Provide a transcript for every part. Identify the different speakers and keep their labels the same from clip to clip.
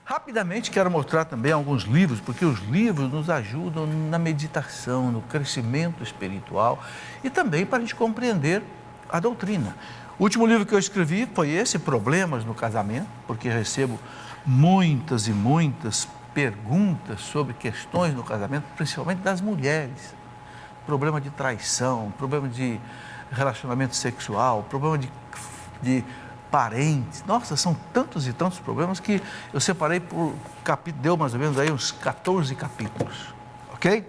Speaker 1: Rapidamente quero mostrar também alguns livros, porque os livros nos ajudam na meditação, no crescimento espiritual e também para a gente compreender a doutrina. O último livro que eu escrevi foi esse, Problemas no Casamento, porque recebo muitas e muitas perguntas sobre questões no casamento, principalmente das mulheres. Problema de traição, problema de relacionamento sexual, problema de parentes. Nossa, são tantos e tantos problemas que eu separei por capítulo, deu mais ou menos aí uns 14 capítulos, ok?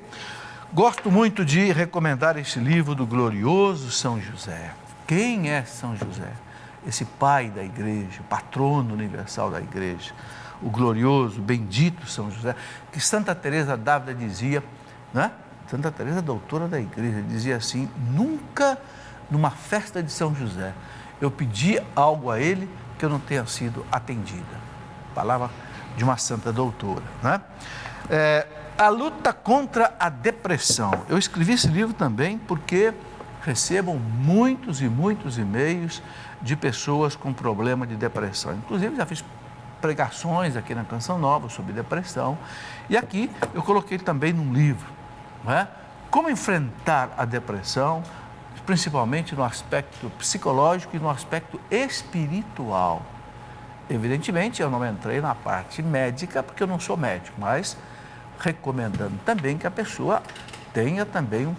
Speaker 1: Gosto muito de recomendar esse livro do glorioso São José. Quem é São José? Esse pai da igreja, patrono universal da igreja, o glorioso, bendito São José, que Santa Teresa d'Ávila dizia, né? Santa Teresa, doutora da igreja, dizia assim: nunca numa festa de São José eu pedi algo a ele que eu não tenha sido atendida. Palavra de uma santa doutora, né? A luta contra a depressão. Eu escrevi esse livro também porque recebo muitos e muitos e-mails de pessoas com problema de depressão. Inclusive já fiz pregações aqui na Canção Nova sobre depressão e aqui eu coloquei também num livro, não é? Como enfrentar a depressão, principalmente no aspecto psicológico e no aspecto espiritual. Evidentemente, eu não entrei na parte médica, porque eu não sou médico, mas recomendando também que a pessoa tenha também um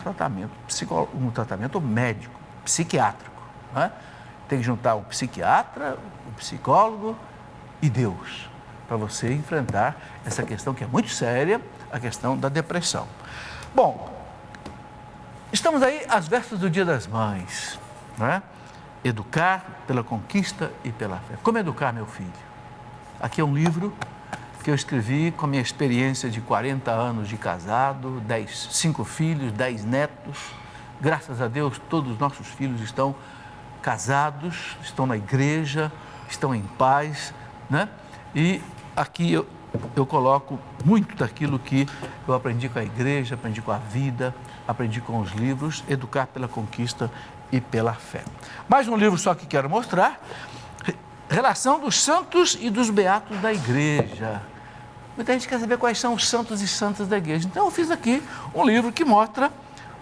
Speaker 1: tratamento médico, psiquiátrico, né? Tem que juntar o psiquiatra, o psicólogo e Deus, para você enfrentar essa questão que é muito séria, a questão da depressão. Bom, estamos aí às vésperas do Dia das Mães, né? Educar pela conquista e pela fé. Como educar meu filho? Aqui é um livro que eu escrevi com a minha experiência de 40 anos de casado, 5 filhos, 10 netos. Graças a Deus, todos os nossos filhos estão casados, estão na igreja, estão em paz, né? E aqui eu coloco muito daquilo que eu aprendi com a igreja, aprendi com a vida, aprendi com os livros, Educar pela Conquista e pela Fé. Mais um livro só que quero mostrar, Relação dos Santos e dos Beatos da Igreja. Muita gente quer saber quais são os santos e santas da igreja. Então eu fiz aqui um livro que mostra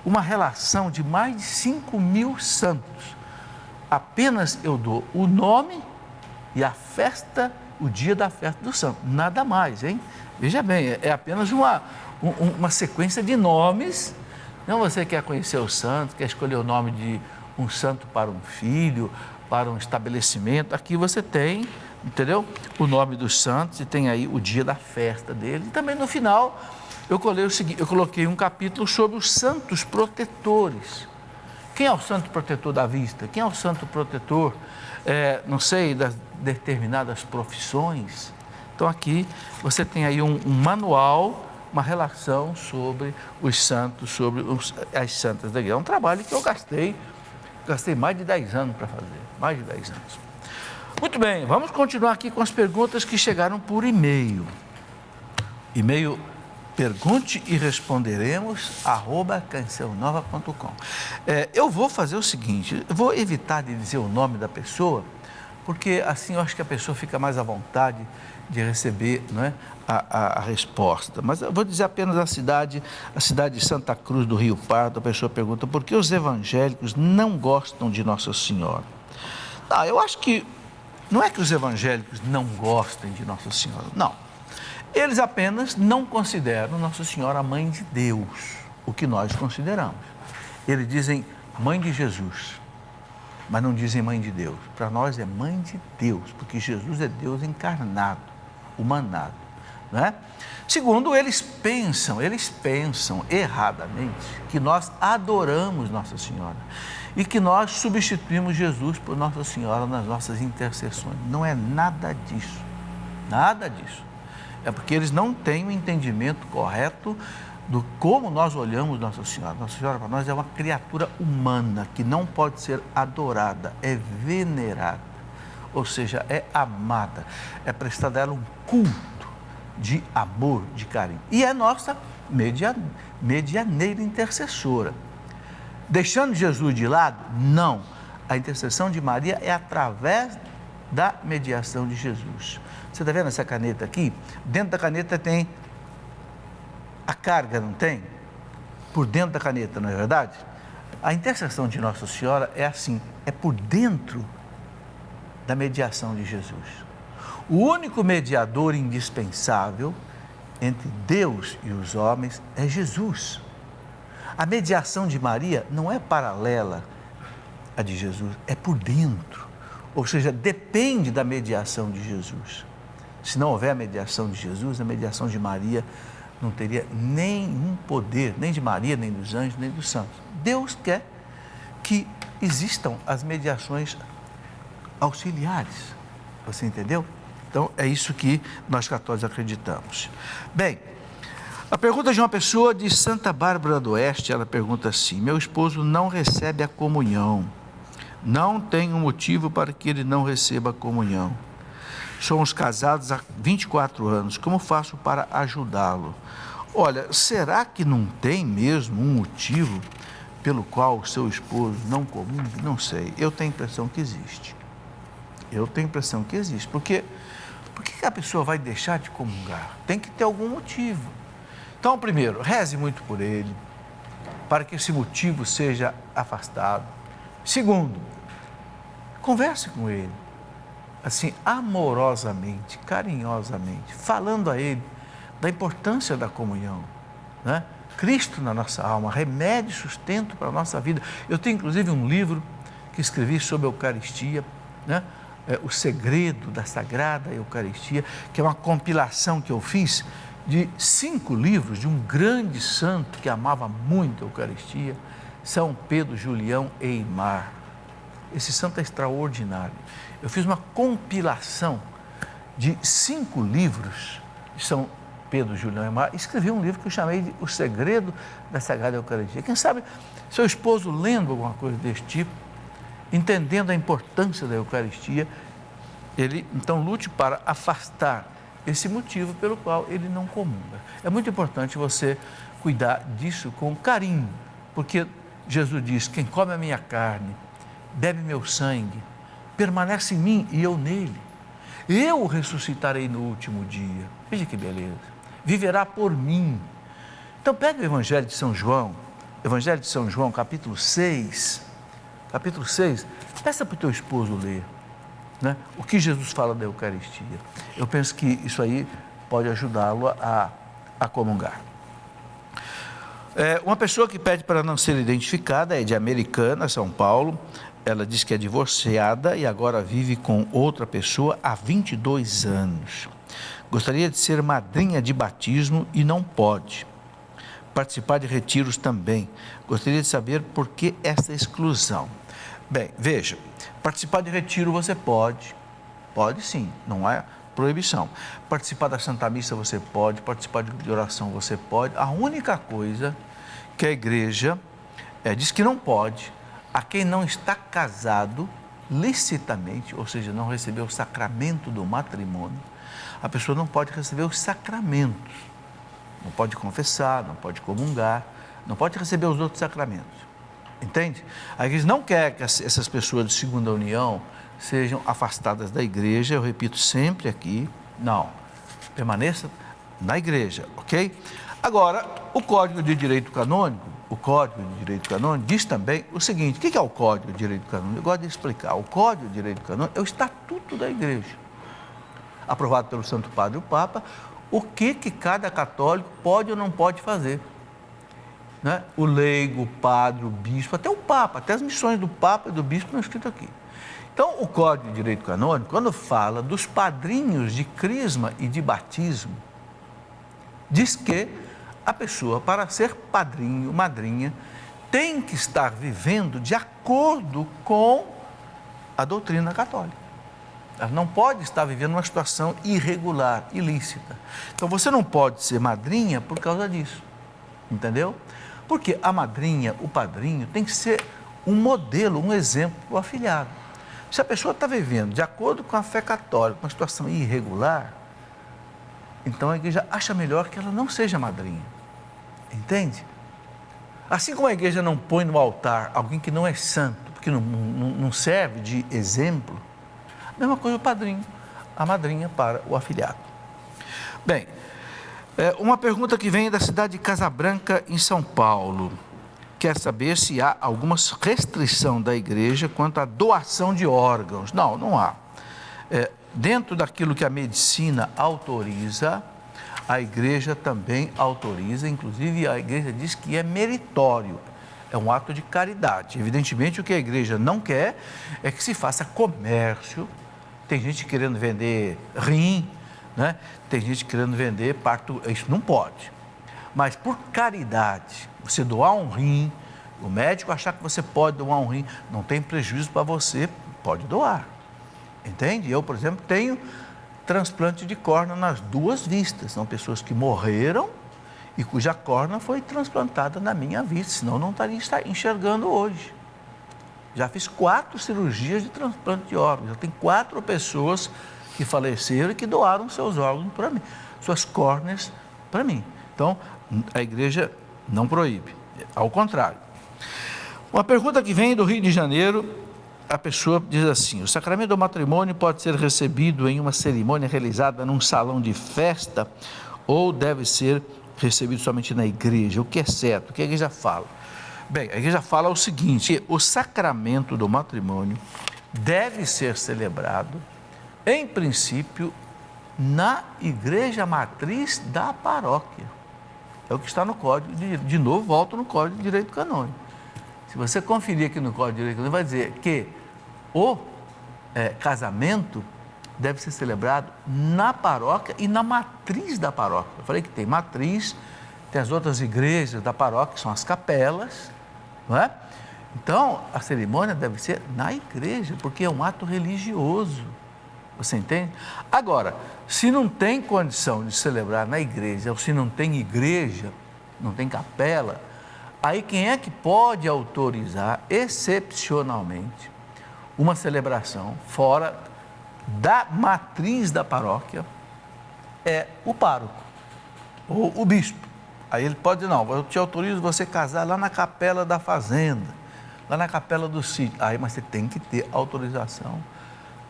Speaker 1: uma relação de mais de 5.000 santos. Apenas eu dou o nome e a festa, o dia da festa do santo. Nada mais, hein? Veja bem, é apenas uma sequência de nomes. Não, você quer conhecer o santo, quer escolher o nome de um santo para um filho, para um estabelecimento. Aqui você tem, entendeu? O nome dos santos e tem aí o dia da festa dele. E também no final eu coloquei um capítulo sobre os santos protetores. Quem é o santo protetor da vista? Quem é o santo protetor, não sei, das determinadas profissões? Então aqui você tem aí um manual, uma relação sobre os santos, sobre as santas da igreja. É um trabalho que eu gastei mais de 10 anos para fazer, mais de 10 anos. Muito bem, vamos continuar aqui com as perguntas que chegaram por e-mail. E-mail pergunte e responderemos @cancionnova.com. Eu vou fazer o seguinte, eu vou evitar de dizer o nome da pessoa, porque assim eu acho que a pessoa fica mais à vontade de receber, não é, a resposta. Mas eu vou dizer apenas a cidade de Santa Cruz do Rio Pardo. A pessoa pergunta: por que os evangélicos não gostam de Nossa Senhora? Não, eu acho que não é que os evangélicos não gostem de Nossa Senhora, não. Eles apenas não consideram Nossa Senhora a mãe de Deus, o que nós consideramos. Eles dizem mãe de Jesus, mas não dizem mãe de Deus. Para nós é mãe de Deus, porque Jesus é Deus encarnado, humanado, não é? Segundo, eles pensam erradamente que nós adoramos Nossa Senhora e que nós substituímos Jesus por Nossa Senhora nas nossas intercessões. Não é nada disso, nada disso. É porque eles não têm o entendimento correto do como nós olhamos Nossa Senhora. Nossa Senhora para nós é uma criatura humana que não pode ser adorada, é venerada, ou seja, é amada, é prestado a ela um culto de amor, de carinho. E é nossa medianeira intercessora. Deixando Jesus de lado? Não. A intercessão de Maria é através da mediação de Jesus. Você está vendo essa caneta aqui? Dentro da caneta tem a carga, não tem? Por dentro da caneta, não é verdade? A intercessão de Nossa Senhora é assim, é por dentro da mediação de Jesus. O único mediador indispensável entre Deus e os homens é Jesus. A mediação de Maria não é paralela à de Jesus, é por dentro. Ou seja, depende da mediação de Jesus. Se não houver a mediação de Jesus, a mediação de Maria não teria nenhum poder, nem de Maria, nem dos anjos, nem dos santos. Deus quer que existam as mediações auxiliares. Você entendeu? Então, é isso que nós católicos acreditamos. Bem, a pergunta de uma pessoa de Santa Bárbara do Oeste, ela pergunta assim: meu esposo não recebe a comunhão. Não tem um motivo para que ele não receba a comunhão. Somos casados há 24 anos. Como faço para ajudá-lo? Olha, será que não tem mesmo um motivo pelo qual o seu esposo não comungue? Não sei. Eu tenho a impressão que existe. Porque por que a pessoa vai deixar de comungar? Tem que ter algum motivo. Então, primeiro, reze muito por ele, para que esse motivo seja afastado. Segundo, converse com ele, assim, amorosamente, carinhosamente, falando a ele da importância da comunhão, né? Cristo na nossa alma, remédio e sustento para a nossa vida. Eu tenho, inclusive, um livro que escrevi sobre a Eucaristia, né? O segredo da Sagrada Eucaristia, que é uma compilação que eu fiz de 5 livros de um grande santo que amava muito a Eucaristia, São Pedro Julião Eymar. Esse santo é extraordinário. Eu fiz uma compilação de 5 livros de São Pedro Julião Eymar, escrevi um livro que eu chamei de O Segredo da Sagrada Eucaristia. Quem sabe, seu esposo lendo alguma coisa desse tipo, entendendo a importância da Eucaristia, ele então lute para afastar esse motivo pelo qual ele não comunga. É muito importante você cuidar disso com carinho, porque Jesus diz: quem come a minha carne, bebe meu sangue, permanece em mim e eu nele. Eu o ressuscitarei no último dia. Veja que beleza. Viverá por mim. Então pega o Evangelho de São João, capítulo 6, peça para o teu esposo ler, né? O que Jesus fala da Eucaristia. Eu penso que isso aí pode ajudá-lo a comungar. Uma pessoa que pede para não ser identificada é de Americana, São Paulo. Ela diz que é divorciada e agora vive com outra pessoa há 22 anos. Gostaria de ser madrinha de batismo e não pode. Participar de retiros também. Gostaria de saber por que essa exclusão. Bem, veja, participar de retiro você pode sim, não é proibição. Participar da Santa Missa você pode, participar de oração você pode. A única coisa que a igreja diz que não pode, a quem não está casado licitamente, ou seja, não recebeu o sacramento do matrimônio, a pessoa não pode receber os sacramentos, não pode confessar, não pode comungar, não pode receber os outros sacramentos. Entende? A igreja não quer que essas pessoas de segunda união sejam afastadas da igreja, eu repito sempre aqui, não, permaneça na igreja, ok? Agora, o Código de Direito Canônico diz também o seguinte: o que é o Código de Direito Canônico? Eu gosto de explicar. O Código de Direito Canônico é o estatuto da igreja, aprovado pelo Santo Padre o Papa, o que cada católico pode ou não pode fazer. Né? O leigo, o padre, o bispo, até o Papa, até as missões do Papa e do bispo estão escritas aqui. Então, o Código de Direito Canônico, quando fala dos padrinhos de crisma e de batismo, diz que a pessoa, para ser padrinho, madrinha, tem que estar vivendo de acordo com a doutrina católica. Ela não pode estar vivendo uma situação irregular, ilícita. Então, você não pode ser madrinha por causa disso, entendeu? Porque a madrinha, o padrinho, tem que ser um modelo, um exemplo para o afilhado. Se a pessoa está vivendo de acordo com a fé católica, uma situação irregular, então a igreja acha melhor que ela não seja madrinha. Entende? Assim como a igreja não põe no altar alguém que não é santo, porque não serve de exemplo, Mesma coisa o padrinho, a madrinha para o afilhado. Bem, uma pergunta que vem da cidade de Casabranca, em São Paulo. Quer saber se há alguma restrição da igreja quanto à doação de órgãos. Não, não há. Dentro daquilo que a medicina autoriza, a igreja também autoriza, inclusive a igreja diz que é meritório, é um ato de caridade. Evidentemente, o que a igreja não quer é que se faça comércio. Tem gente querendo vender rim, né? Tem gente querendo vender parto, isso não pode. Mas por caridade, você doar um rim, o médico achar que você pode doar um rim, não tem prejuízo para você, pode doar. Entende? Eu, por exemplo, tenho transplante de córnea nas duas vistas. São pessoas que morreram e cuja córnea foi transplantada na minha vista, senão eu não estaria enxergando hoje. Já fiz 4 cirurgias de transplante de órgãos. Já tem 4 pessoas que faleceram e que doaram seus órgãos para mim, suas córneas para mim. Então, a igreja não proíbe, ao contrário. Uma pergunta que vem do Rio de Janeiro, a pessoa diz assim: o sacramento do matrimônio pode ser recebido em uma cerimônia realizada num salão de festa ou deve ser recebido somente na igreja? O que é certo? O que a igreja fala? Bem, a igreja fala o seguinte: o sacramento do matrimônio deve ser celebrado, em princípio, na igreja matriz da paróquia. É o que está no Código, de novo, volto no Código de Direito Canônico. Se você conferir aqui no Código de Direito Canônico, vai dizer que o casamento deve ser celebrado na paróquia e na matriz da paróquia. Eu falei que tem matriz, tem as outras igrejas da paróquia, que são as capelas, não é? Então, a cerimônia deve ser na igreja, porque é um ato religioso. Você entende? Agora, se não tem condição de celebrar na igreja, ou se não tem igreja, não tem capela, aí quem é que pode autorizar, excepcionalmente, uma celebração fora da matriz da paróquia é o pároco ou o bispo. Aí ele pode dizer: não, eu te autorizo você casar lá na capela da fazenda, lá na capela do sítio. Aí, mas você tem que ter autorização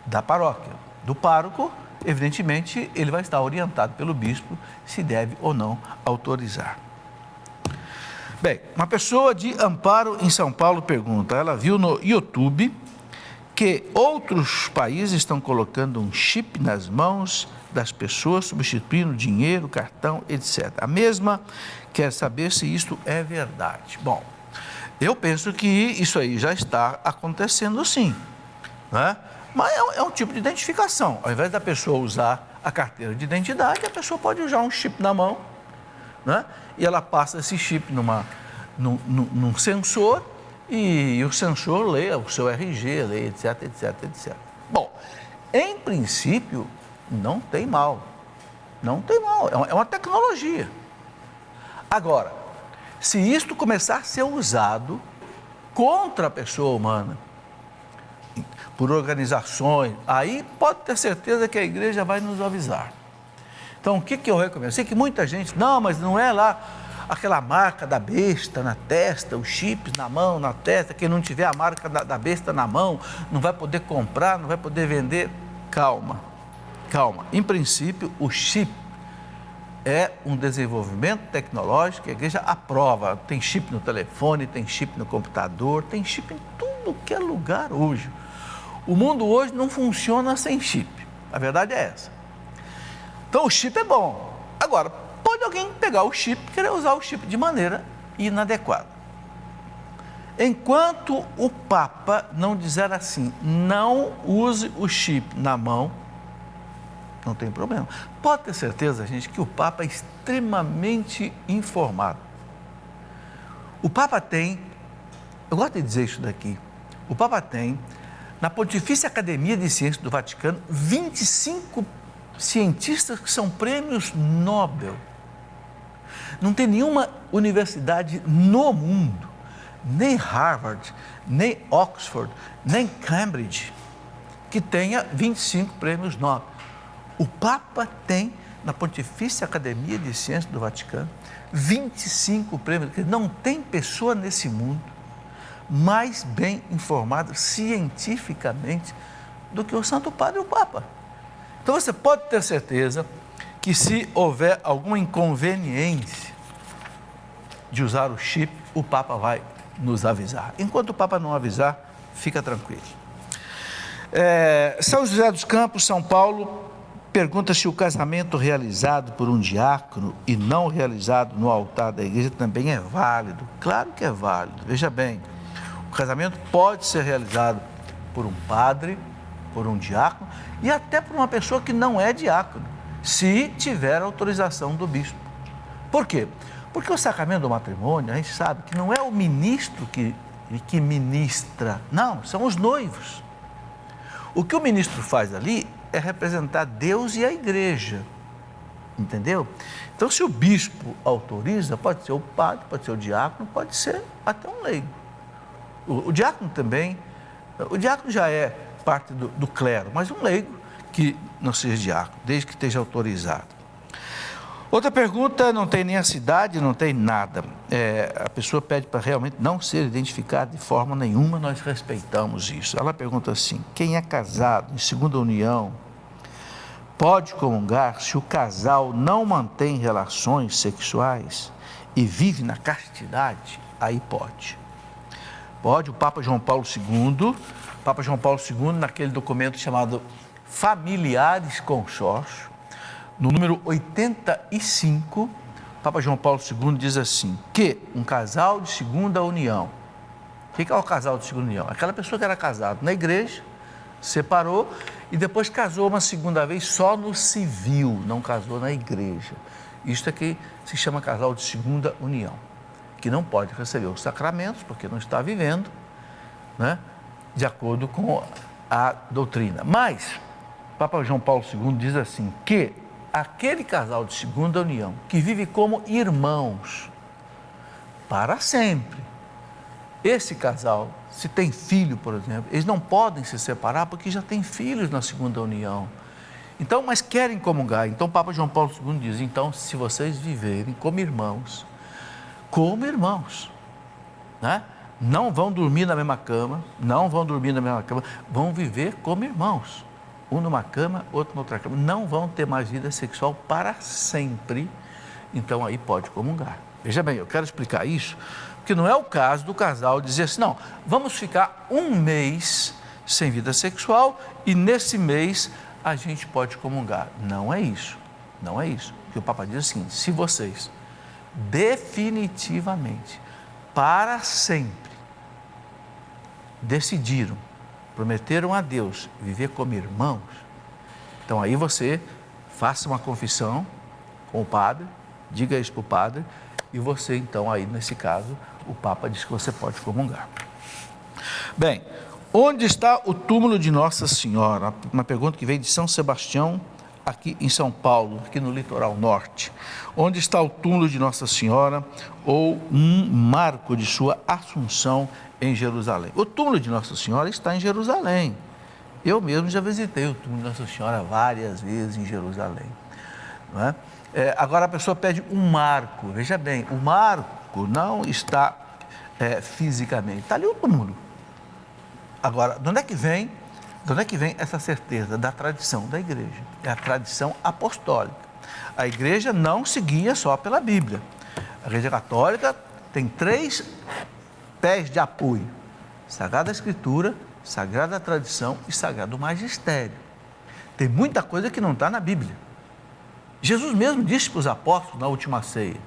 Speaker 1: da paróquia. Do pároco, evidentemente, ele vai estar orientado pelo bispo se deve ou não autorizar. Bem, uma pessoa de Amparo, em São Paulo, pergunta, ela viu no YouTube que outros países estão colocando um chip nas mãos das pessoas, substituindo dinheiro, cartão, etc. A mesma quer saber se isto é verdade. Bom, eu penso que isso aí já está acontecendo sim, né? Mas é um tipo de identificação. Ao invés da pessoa usar a carteira de identidade, a pessoa pode usar um chip na mão, né? E ela passa esse chip num sensor e o sensor lê o seu RG, lê, etc, etc, etc. Bom, em princípio, não tem mal. Não tem mal, é uma tecnologia. Agora, se isto começar a ser usado contra a pessoa humana, por organizações, aí pode ter certeza que a igreja vai nos avisar. Então, o que eu recomendo? Eu sei que muita gente, não, mas não é lá aquela marca da besta na testa, os chips na mão, na testa, quem não tiver a marca da besta na mão, não vai poder comprar, não vai poder vender. Calma, calma. Em princípio, o chip é um desenvolvimento tecnológico que a igreja aprova. Tem chip no telefone, tem chip no computador, tem chip em tudo que é lugar hoje. O mundo hoje não funciona sem chip, a verdade é essa. Então o chip é bom. Agora, pode alguém pegar o chip e querer usar o chip de maneira inadequada. Enquanto o Papa não dizer assim, não use o chip na mão, não tem problema. Pode ter certeza, gente, que o Papa é extremamente informado. O Papa tem, eu gosto de dizer isso daqui, o Papa tem, na Pontifícia Academia de Ciências do Vaticano, 25 cientistas que são prêmios Nobel. Não tem nenhuma universidade no mundo, nem Harvard, nem Oxford, nem Cambridge, que tenha 25 prêmios Nobel. O Papa tem, na Pontifícia Academia de Ciências do Vaticano, 25 prêmios. Não tem pessoa nesse mundo mais bem informada cientificamente do que o Santo Padre e o Papa. Então você pode ter certeza que se houver alguma inconveniência de usar o chip, o Papa vai nos avisar. Enquanto o Papa não avisar, fica tranquilo. São José dos Campos, São Paulo, pergunta se o casamento realizado por um diácono e não realizado no altar da igreja também é válido. Claro que é válido. Veja bem, o casamento pode ser realizado por um padre, por um diácono e até por uma pessoa que não é diácono, se tiver autorização do bispo. Por quê? Porque o sacramento do matrimônio, a gente sabe que não é o ministro que ministra, não, são os noivos. O que o ministro faz ali é representar Deus e a igreja, entendeu? Então, se o bispo autoriza, pode ser o padre, pode ser o diácono, pode ser até um leigo. O diácono também, o diácono já é parte do clero, mas um leigo que não seja diácono, desde que esteja autorizado. Outra pergunta, não tem nem a cidade, não tem nada. A pessoa pede para realmente não ser identificada de forma nenhuma, nós respeitamos isso. Ela pergunta assim: quem é casado em segunda união pode comungar se o casal não mantém relações sexuais e vive na castidade? Aí pode. Pode, o Papa João Paulo II, naquele documento chamado Familiares Consórcio, no número 85, o Papa João Paulo II diz assim, que um casal de segunda união, o que é o casal de segunda união? Aquela pessoa que era casada na igreja, separou e depois casou uma segunda vez só no civil, não casou na igreja. Isto é que se chama casal de segunda união, que não pode receber os sacramentos, porque não está vivendo, né, de acordo com a doutrina. Mas, Papa João Paulo II diz assim, que aquele casal de segunda união, que vive como irmãos, para sempre, esse casal, se tem filho, por exemplo, eles não podem se separar porque já têm filhos na segunda união. Então, mas querem comungar. Então, o Papa João Paulo II diz, então, se vocês viverem como irmãos, né? Não vão dormir na mesma cama, vão viver como irmãos. Um numa cama, outro noutra cama, não vão ter mais vida sexual para sempre, então aí pode comungar. Veja bem, eu quero explicar isso, porque não é o caso do casal dizer assim, não, vamos ficar um mês sem vida sexual e nesse mês a gente pode comungar. Não é isso, porque o Papa diz assim, se vocês definitivamente, para sempre, decidiram, prometeram a Deus viver como irmãos, então aí você faça uma confissão com o padre, diga isso para o padre, e você então aí nesse caso, o Papa diz que você pode comungar. Bem, onde está o túmulo de Nossa Senhora? Uma pergunta que veio de São Sebastião, aqui em São Paulo, aqui no litoral norte. Onde está o túmulo de Nossa Senhora ou um marco de sua assunção em Jerusalém? O túmulo de Nossa Senhora está em Jerusalém. Eu mesmo já visitei o túmulo de Nossa Senhora várias vezes em Jerusalém. Não é? Agora a pessoa pede um marco. Veja bem, o marco não está fisicamente, está ali o túmulo. Agora, de onde é que vem essa certeza? Da tradição da igreja, é a tradição apostólica. A igreja não seguia só pela Bíblia. A igreja católica tem 3 pés de apoio: Sagrada Escritura, Sagrada Tradição e Sagrado Magistério. Tem muita coisa que não está na Bíblia. Jesus mesmo disse para os apóstolos na última ceia,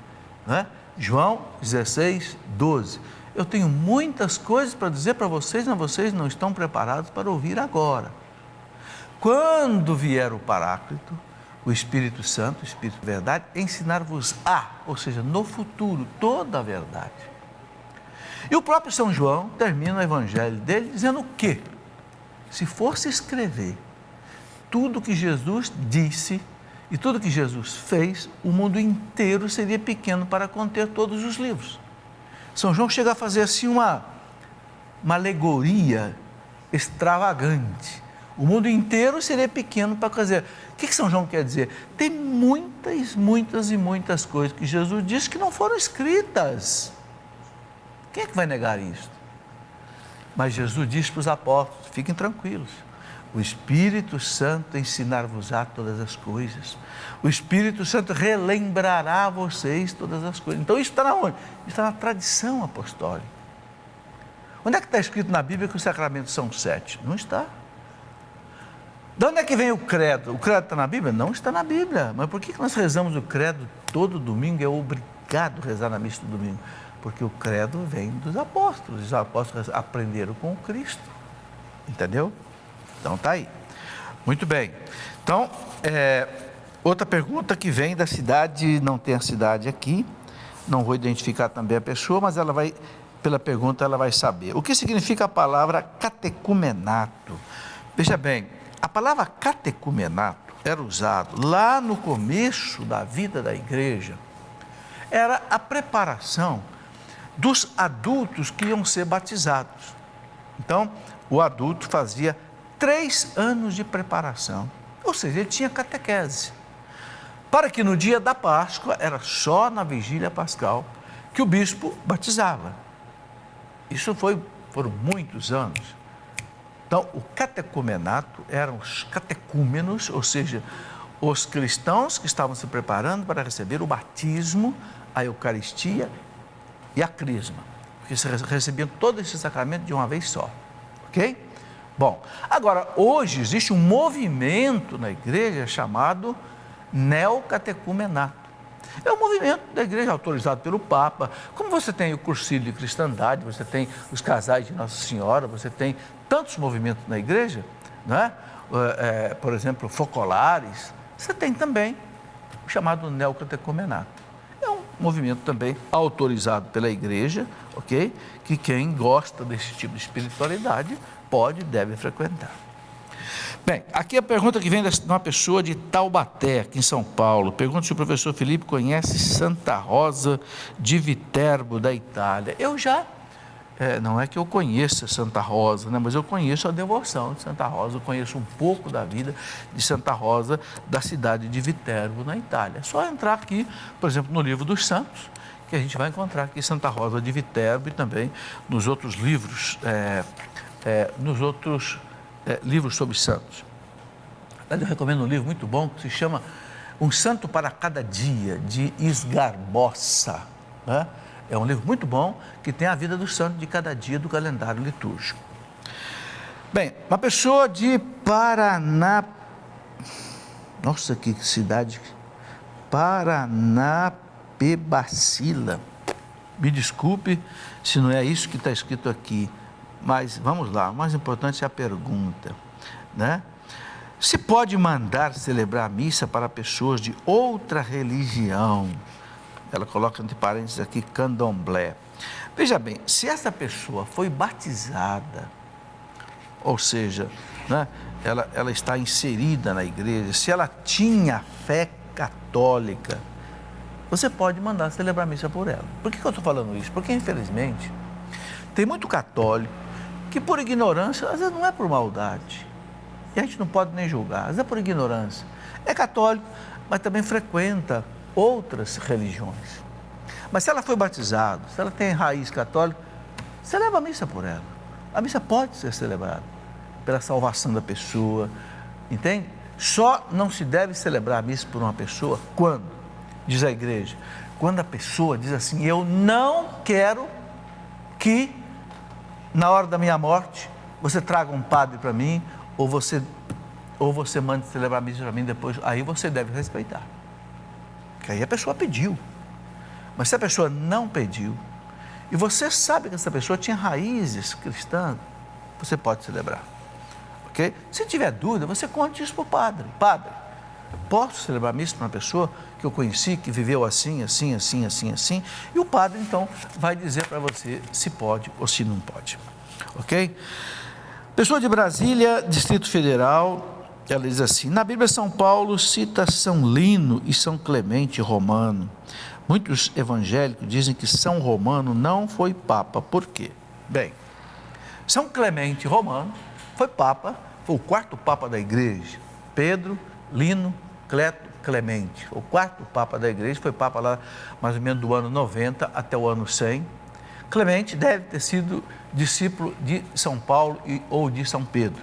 Speaker 1: né? João 16, 12. Eu tenho muitas coisas para dizer para vocês, mas vocês não estão preparados para ouvir agora. Quando vier o Paráclito, o Espírito Santo, o Espírito de verdade, ensinar-vos ou seja, no futuro, toda a verdade. E o próprio São João termina o evangelho dele dizendo o quê? Se fosse escrever tudo que Jesus disse e tudo que Jesus fez, o mundo inteiro seria pequeno para conter todos os livros. São João chega a fazer assim uma alegoria extravagante. O mundo inteiro seria pequeno para fazer. O que São João quer dizer? Tem muitas coisas que Jesus disse que não foram escritas. Quem é que vai negar isso? Mas Jesus disse para os apóstolos, fiquem tranquilos, O Espírito Santo ensinar-vos-á todas as coisas. O Espírito Santo relembrará a vocês todas as coisas. Então isso está na onde? Isso está na tradição apostólica. Onde é que está escrito na Bíblia que os sacramentos são 7? Não está. De onde é que vem o credo? O credo está na Bíblia? Não está na Bíblia. Mas por que nós rezamos o credo todo domingo? É obrigado a rezar na missa do domingo. Porque o credo vem dos apóstolos. Os apóstolos aprenderam com o Cristo. Entendeu? Então está aí. Muito bem. Então, outra pergunta que vem da cidade, não tem a cidade aqui, não vou identificar também a pessoa, mas ela vai, pela pergunta, ela vai saber. O que significa a palavra catecumenato? Veja bem, a palavra catecumenato era usado lá no começo da vida da igreja. Era a preparação dos adultos que iam ser batizados. Então, o adulto fazia 3 anos de preparação, ou seja, ele tinha catequese, para que no dia da Páscoa, era só na vigília pascal, que o bispo batizava. Isso foram muitos anos. Então, o catecumenato eram os catecúmenos, ou seja, os cristãos que estavam se preparando para receber o batismo, a Eucaristia e a Crisma, porque recebiam todo esse sacramento de uma vez só, ok? Bom, agora, hoje existe um movimento na igreja chamado neocatecumenato. É um movimento da igreja autorizado pelo Papa. Como você tem o Cursilho de Cristandade, você tem os casais de Nossa Senhora, você tem tantos movimentos na igreja, não é? Por exemplo, focolares, você tem também o chamado neocatecumenato. É um movimento também autorizado pela igreja, ok? Que quem gosta desse tipo de espiritualidade pode e deve frequentar. Bem, aqui a pergunta que vem de uma pessoa de Taubaté, aqui em São Paulo. Pergunta se o professor Felipe conhece Santa Rosa de Viterbo, da Itália. Eu já, não é que eu conheça Santa Rosa, né, mas eu conheço a devoção de Santa Rosa, eu conheço um pouco da vida de Santa Rosa, da cidade de Viterbo, na Itália. É só entrar aqui, por exemplo, no Livro dos Santos, que a gente vai encontrar aqui Santa Rosa de Viterbo e também nos outros livros, livros sobre santos. Eu recomendo um livro muito bom que se chama Um Santo para Cada Dia, de Esgarbosa, né? É um livro muito bom que tem a vida do santo de cada dia do calendário litúrgico. Bem, uma pessoa de Paraná, nossa, que cidade, Paranapebacila, me desculpe se não é isso que está escrito aqui, mas vamos lá, o mais importante é a pergunta, né? Se pode mandar celebrar a missa para pessoas de outra religião? Ela coloca entre parênteses aqui, candomblé. Veja bem, se essa pessoa foi batizada, ou seja, né, ela está inserida na igreja, se ela tinha fé católica, você pode mandar celebrar a missa por ela. Por que eu estou falando isso? Porque, infelizmente, tem muito católico que, por ignorância, às vezes não é por maldade, e a gente não pode nem julgar, às vezes é por ignorância. É católico, mas também frequenta outras religiões. Mas se ela foi batizada, se ela tem raiz católica, celebra a missa por ela. A missa pode ser celebrada pela salvação da pessoa, entende? Só não se deve celebrar a missa por uma pessoa quando, diz a igreja, quando a pessoa diz assim: eu não quero que na hora da minha morte você traga um padre para mim, ou você mande celebrar a missa para mim depois. Aí você deve respeitar, porque aí a pessoa pediu. Mas se a pessoa não pediu, e você sabe que essa pessoa tinha raízes cristãs, você pode celebrar, ok? Se tiver dúvida, você conte isso para o padre. Padre, posso celebrar a missa para uma pessoa que eu conheci, que viveu assim, assim, assim, assim, assim, e o padre então vai dizer para você se pode ou se não pode, ok? Pessoa de Brasília, Distrito Federal, ela diz assim: na Bíblia São Paulo cita São Lino e São Clemente Romano. Muitos evangélicos dizem que São Romano não foi papa. Por quê? Bem, São Clemente Romano foi papa, foi o 4º papa da igreja. Pedro, Lino, Cleto, Clemente. O 4º papa da igreja, foi papa lá mais ou menos do ano 90 até o ano 100. Clemente deve ter sido discípulo de São Paulo ou de São Pedro.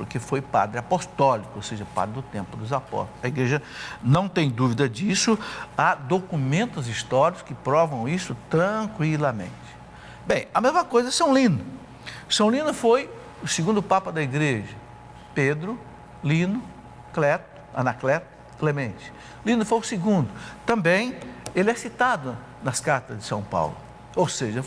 Speaker 1: porque foi padre apostólico, ou seja, padre do tempo dos apóstolos. A igreja não tem dúvida disso, há documentos históricos que provam isso tranquilamente. Bem, a mesma coisa é São Lino. São Lino foi o segundo papa da igreja. Pedro, Lino, Anacleto, Clemente. Lino foi o segundo. Também ele é citado nas cartas de São Paulo. Ou seja,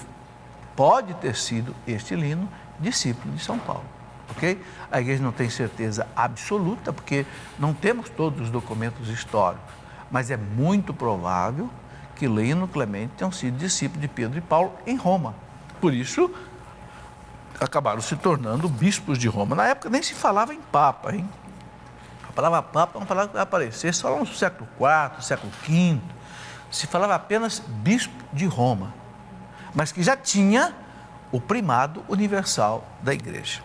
Speaker 1: pode ter sido este Lino discípulo de São Paulo. Ok? A igreja não tem certeza absoluta, porque não temos todos os documentos históricos, mas é muito provável que Lino e Clemente tenham sido discípulos de Pedro e Paulo em Roma. Por isso, acabaram se tornando bispos de Roma. Na época nem se falava em papa, hein? A palavra papa é uma palavra que vai aparecer só no século IV, século V. Se falava apenas bispo de Roma, mas que já tinha o primado universal da igreja.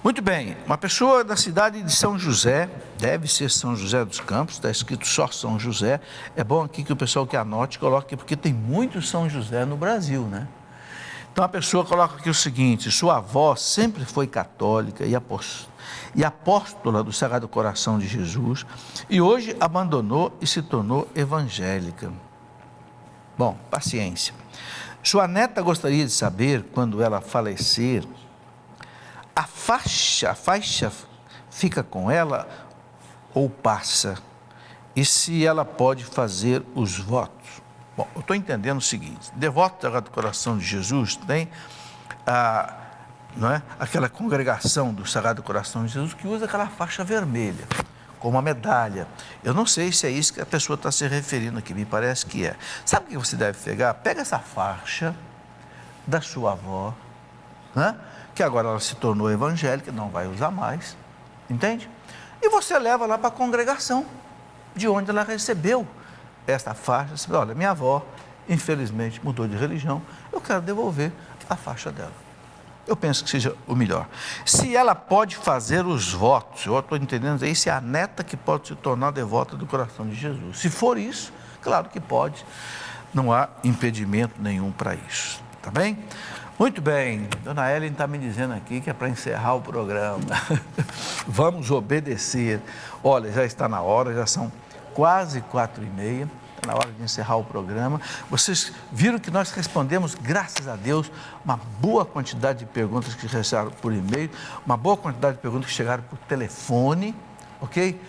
Speaker 1: Muito bem, uma pessoa da cidade de São José, deve ser São José dos Campos, está escrito só São José. É bom aqui que o pessoal que anote coloque, porque tem muitos São José no Brasil, né? Então a pessoa coloca aqui o seguinte: sua avó sempre foi católica e apóstola do Sagrado Coração de Jesus, e hoje abandonou e se tornou evangélica. Bom, paciência. Sua neta gostaria de saber, quando ela falecer, a faixa fica com ela ou passa? E se ela pode fazer os votos? Bom, eu estou entendendo o seguinte: devoto do Sagrado Coração de Jesus tem aquela congregação do Sagrado Coração de Jesus que usa aquela faixa vermelha, com uma medalha. Eu não sei se é isso que a pessoa está se referindo aqui, me parece que é. Sabe o que você deve pegar? Pega essa faixa da sua avó, né? Que agora ela se tornou evangélica, não vai usar mais, entende? E você leva lá para a congregação, de onde ela recebeu essa faixa. Você fala: olha, minha avó, infelizmente, mudou de religião, eu quero devolver a faixa dela. Eu penso que seja o melhor. Se ela pode fazer os votos, eu estou entendendo aí, se é a neta que pode se tornar devota do coração de Jesus. Se for isso, claro que pode, não há impedimento nenhum para isso, tá bem? Muito bem, dona Ellen está me dizendo aqui que é para encerrar o programa. Vamos obedecer. Olha, já está na hora, já são quase 4h30, está na hora de encerrar o programa. Vocês viram que nós respondemos, graças a Deus, uma boa quantidade de perguntas que chegaram por e-mail, uma boa quantidade de perguntas que chegaram por telefone, ok?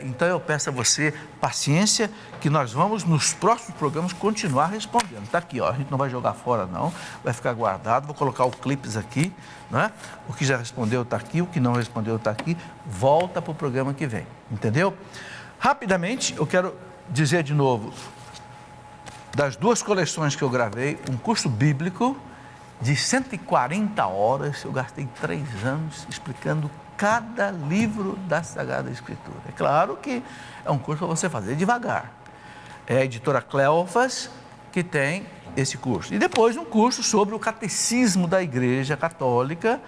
Speaker 1: Então eu peço a você paciência, que nós vamos nos próximos programas continuar respondendo. Está aqui, ó, a gente não vai jogar fora não, vai ficar guardado, vou colocar o clipes aqui, né? O que já respondeu está aqui, o que não respondeu está aqui, volta para o programa que vem, entendeu? Rapidamente, eu quero dizer de novo, das duas coleções que eu gravei, um curso bíblico de 140 horas, eu gastei 3 anos explicando cada livro da Sagrada Escritura. É claro que é um curso para você fazer devagar. É a editora Cleofas que tem esse curso. E depois um curso sobre o Catecismo da Igreja Católica,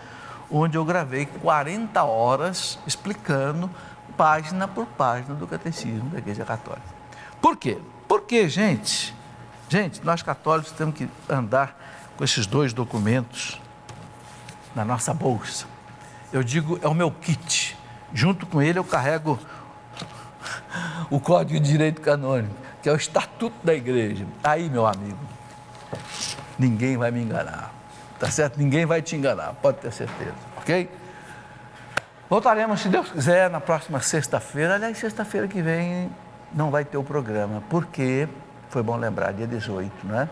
Speaker 1: onde eu gravei 40 horas explicando página por página do Catecismo da Igreja Católica. Por quê? Porque, gente, nós católicos temos que andar com esses 2 documentos na nossa bolsa. Eu digo, é o meu kit. Junto com ele eu carrego o Código de Direito Canônico, que é o Estatuto da Igreja. Aí, meu amigo, ninguém vai me enganar, tá certo? Ninguém vai te enganar, pode ter certeza, ok? Voltaremos, se Deus quiser, na próxima sexta-feira. Aliás, sexta-feira que vem não vai ter o programa, porque, foi bom lembrar, dia 18, não é?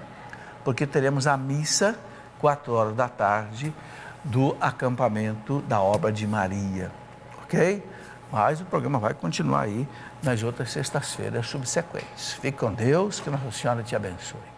Speaker 1: Porque teremos a missa, 16h, do acampamento da obra de Maria, ok? Mas o programa vai continuar aí nas outras sextas-feiras subsequentes. Fique com Deus, que Nossa Senhora te abençoe.